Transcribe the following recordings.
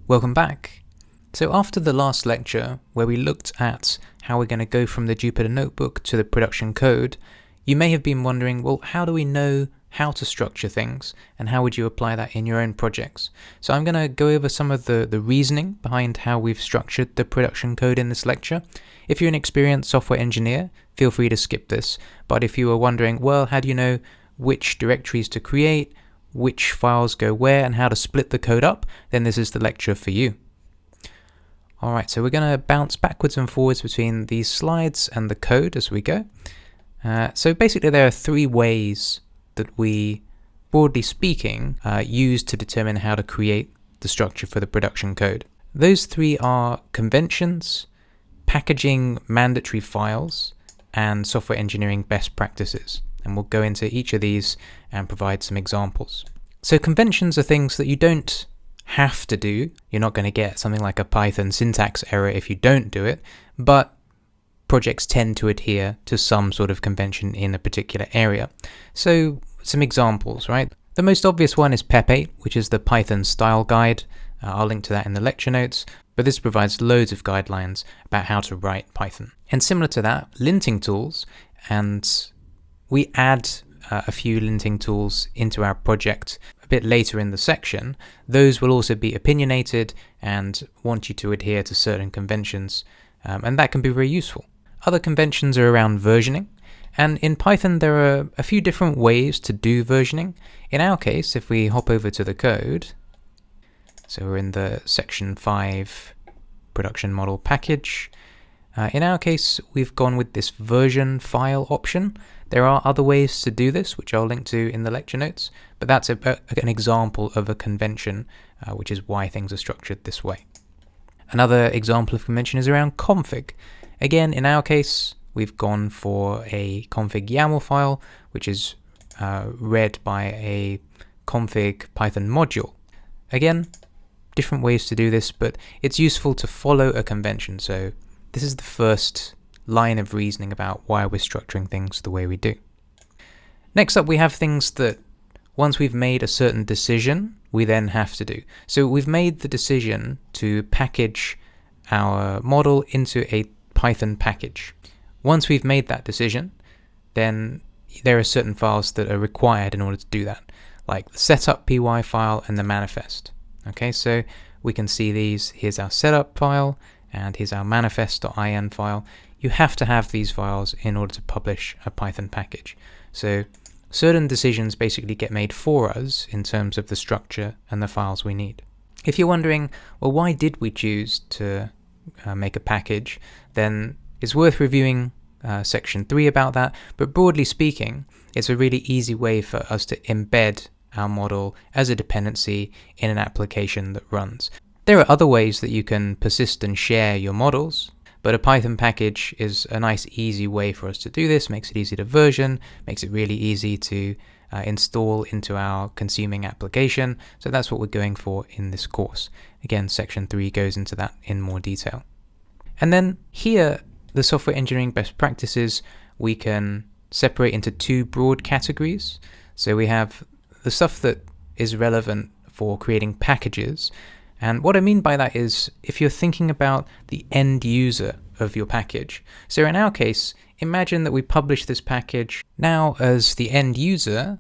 Welcome back. So after the last lecture, where we looked at how we're going to go from the Jupyter Notebook to the production code, you may have been wondering, well, how do we know how to structure things, and how would you apply that in your own projects? So I'm going to go over some of the reasoning behind how we've structured the production code in this lecture. If you're an experienced software engineer, feel free to skip this. But if you are wondering, well, how do you know which directories to create, which files go where, and how to split the code up, then this is the lecture for you. Alright, so we're going to bounce backwards and forwards between these slides and the code as we go. So basically there are three ways that we, broadly speaking, use to determine how to create the structure for the production code. Those three are conventions, packaging mandatory files, and software engineering best practices. And we'll go into each of these and provide some examples. So conventions are things that you don't have to do. You're not going to get something like a Python syntax error if you don't do it, but projects tend to adhere to some sort of convention in a particular area. So some examples, right? The most obvious one is PEP8, which is the Python style guide. I'll link to that in the lecture notes, but this provides loads of guidelines about how to write Python. And similar to that, linting tools, and we add a few linting tools into our project a bit later in the section. Those will also be opinionated and want you to adhere to certain conventions, and that can be very useful. Other conventions are around versioning, and in Python there are a few different ways to do versioning. In our case, if we hop over to the code, so we're in the section 5 production model package. In our case, we've gone with this version file option. There are other ways to do this, which I'll link to in the lecture notes, but that's an example of a convention, which is why things are structured this way. Another example of convention is around config. Again, in our case, we've gone for a config YAML file, which is read by a config Python module. Again, different ways to do this, but it's useful to follow a convention. So this is the first line of reasoning about why we're structuring things the way we do. Next up, we have things that once we've made a certain decision, we then have to do. So we've made the decision to package our model into a Python package. Once we've made that decision, then there are certain files that are required in order to do that, like the setup py file and the manifest. Okay, so we can see these. Here's our setup file, and here's our manifest.in file. You have to have these files in order to publish a Python package. So certain decisions basically get made for us in terms of the structure and the files we need. If you're wondering, well, why did we choose to make a package, then it's worth reviewing section 3 about that. But broadly speaking, it's a really easy way for us to embed our model as a dependency in an application that runs. There are other ways that you can persist and share your models, but a Python package is a nice easy way for us to do this. Makes it easy to version, makes it really easy to install into our consuming application. So that's what we're going for in this course. Again, section 3 goes into that in more detail. And then here, the software engineering best practices, we can separate into two broad categories. So we have the stuff that is relevant for creating packages. And what I mean by that is if you're thinking about the end user of your package. So in our case, imagine that we publish this package now as the end user,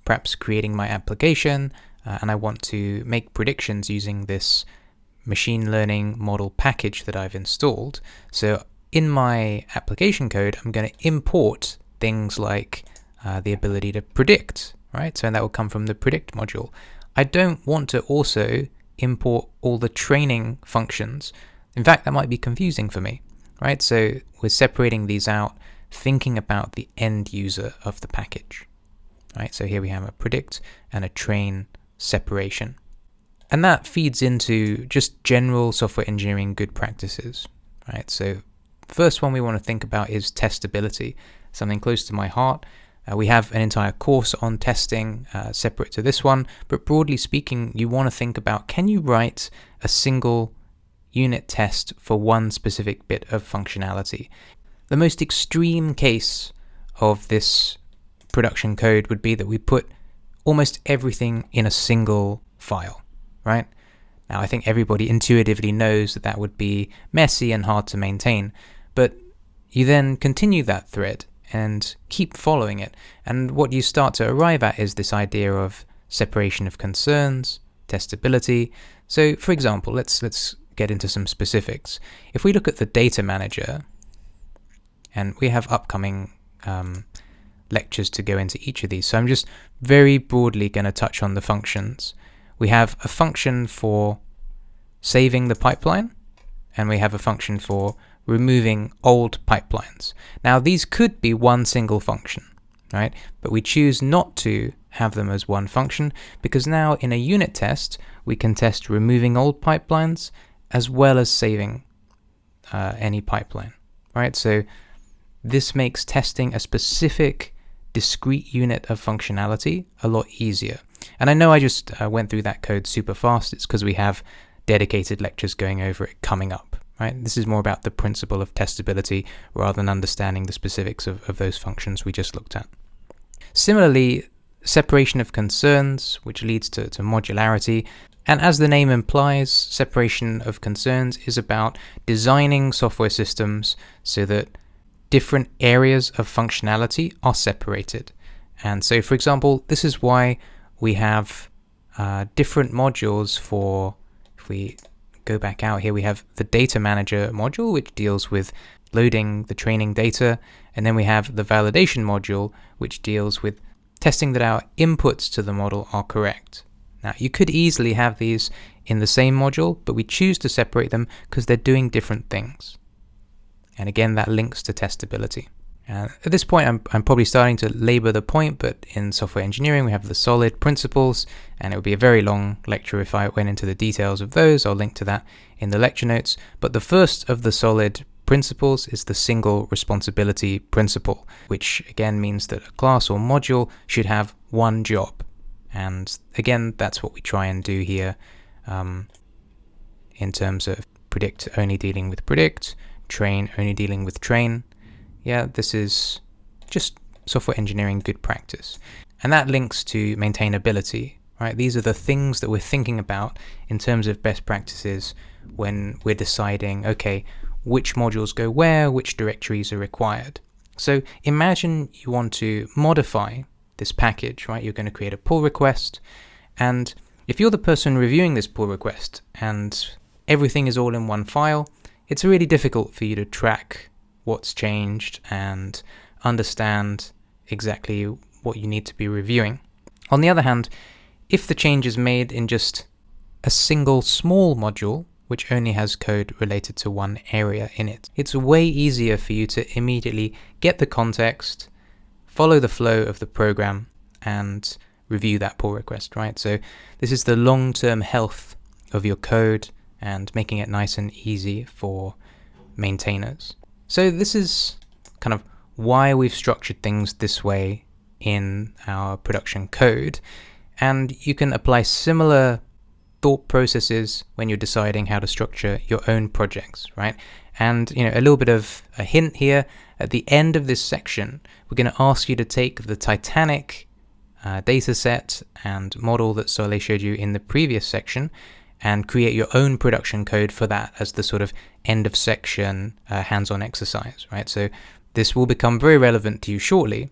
perhaps creating my application, and I want to make predictions using this machine learning model package that I've installed. So in my application code, I'm going to import things like the ability to predict, right? So that will come from the predict module. I don't want to also import all the training functions. In fact, that might be confusing for me, right? So we're separating these out, thinking about the end user of the package, right? So here we have a predict and a train separation. And that feeds into just general software engineering good practices, right? So the first one we want to think about is testability, something close to my heart. We have an entire course on testing separate to this one, but broadly speaking, you want to think about, can you write a single unit test for one specific bit of functionality? The most extreme case of this production code would be that we put almost everything in a single file, right? Now, I think everybody intuitively knows that that would be messy and hard to maintain, but you then continue that thread and keep following it. And what you start to arrive at is this idea of separation of concerns, testability. So, for example, let's get into some specifics. If we look at the data manager, and we have upcoming lectures to go into each of these, so I'm just very broadly going to touch on the functions. We have a function for saving the pipeline, and we have a function for removing old pipelines. Now, these could be one single function, right? But we choose not to have them as one function because now in a unit test, we can test removing old pipelines as well as saving any pipeline, right? So this makes testing a specific discrete unit of functionality a lot easier. And I know I just went through that code super fast. It's because we have dedicated lectures going over it coming up, right? This is more about the principle of testability rather than understanding the specifics of those functions we just looked at. Similarly, separation of concerns, which leads to modularity. And as the name implies, separation of concerns is about designing software systems so that different areas of functionality are separated. And so, for example, this is why we have different modules for, if we go back out here, we have the data manager module, which deals with loading the training data. And then we have the validation module, which deals with testing that our inputs to the model are correct. Now, you could easily have these in the same module, but we choose to separate them because they're doing different things. And again, that links to testability. At this point, I'm probably starting to labor the point, but in software engineering, we have the solid principles, and it would be a very long lecture if I went into the details of those. I'll link to that in the lecture notes. But the first of the solid principles is the single responsibility principle, which again means that a class or module should have one job. And again, that's what we try and do here in terms of predict only dealing with predict, train only dealing with train. Yeah, this is just software engineering good practice. And that links to maintainability, right? These are the things that we're thinking about in terms of best practices when we're deciding, okay, which modules go where, which directories are required. So imagine you want to modify this package, right? You're going to create a pull request. And if you're the person reviewing this pull request and everything is all in one file, it's really difficult for you to track what's changed and understand exactly what you need to be reviewing. On the other hand, if the change is made in just a single small module, which only has code related to one area in it, it's way easier for you to immediately get the context, follow the flow of the program, and review that pull request, right? So this is the long-term health of your code and making it nice and easy for maintainers. So this is kind of why we've structured things this way in our production code. And you can apply similar thought processes when you're deciding how to structure your own projects, right? And, a little bit of a hint here, at the end of this section, we're going to ask you to take the Titanic data set and model that Soleil showed you in the previous section and create your own production code for that as the sort of end of section hands-on exercise, right? So this will become very relevant to you shortly.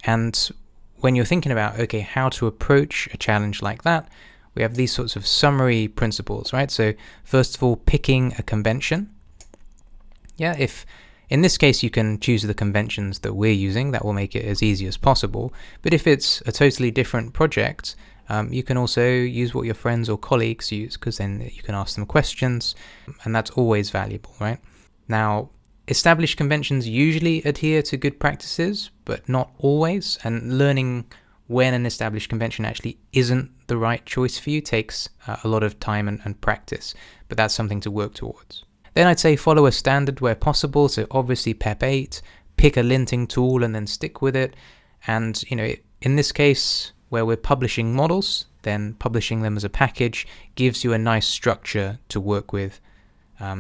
And when you're thinking about, okay, how to approach a challenge like that, we have these sorts of summary principles, right? So first of all, picking a convention. Yeah, if in this case you can choose the conventions that we're using, that will make it as easy as possible. But if it's a totally different project, you can also use what your friends or colleagues use, because then you can ask them questions, and that's always valuable, right? Now, established conventions usually adhere to good practices, but not always, and learning when an established convention actually isn't the right choice for you takes a lot of time and practice, but that's something to work towards. Then I'd say follow a standard where possible, so obviously PEP 8, pick a linting tool and then stick with it, and in this case, where we're publishing models, then publishing them as a package gives you a nice structure to work with.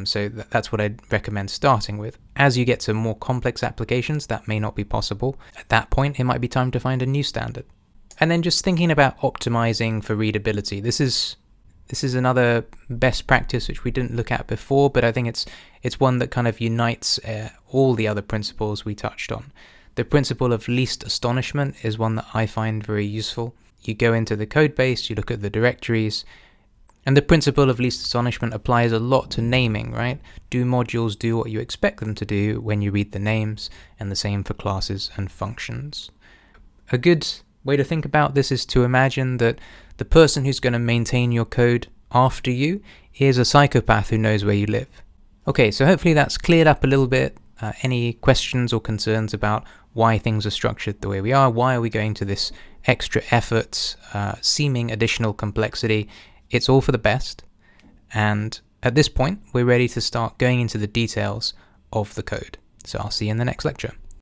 So that's what I'd recommend starting with. As you get to more complex applications, that may not be possible. At that point, it might be time to find a new standard. And then just thinking about optimizing for readability. This is This is another best practice which we didn't look at before, but I think it's one that kind of unites all the other principles we touched on. The principle of least astonishment is one that I find very useful. You go into the code base, you look at the directories, and the principle of least astonishment applies a lot to naming, right? Do modules do what you expect them to do when you read the names, and the same for classes and functions. A good way to think about this is to imagine that the person who's going to maintain your code after you is a psychopath who knows where you live. Okay, so hopefully that's cleared up a little bit. Any questions or concerns about why things are structured the way we are? Why are we going to this extra effort, seeming additional complexity? It's all for the best. And at this point, we're ready to start going into the details of the code. So I'll see you in the next lecture.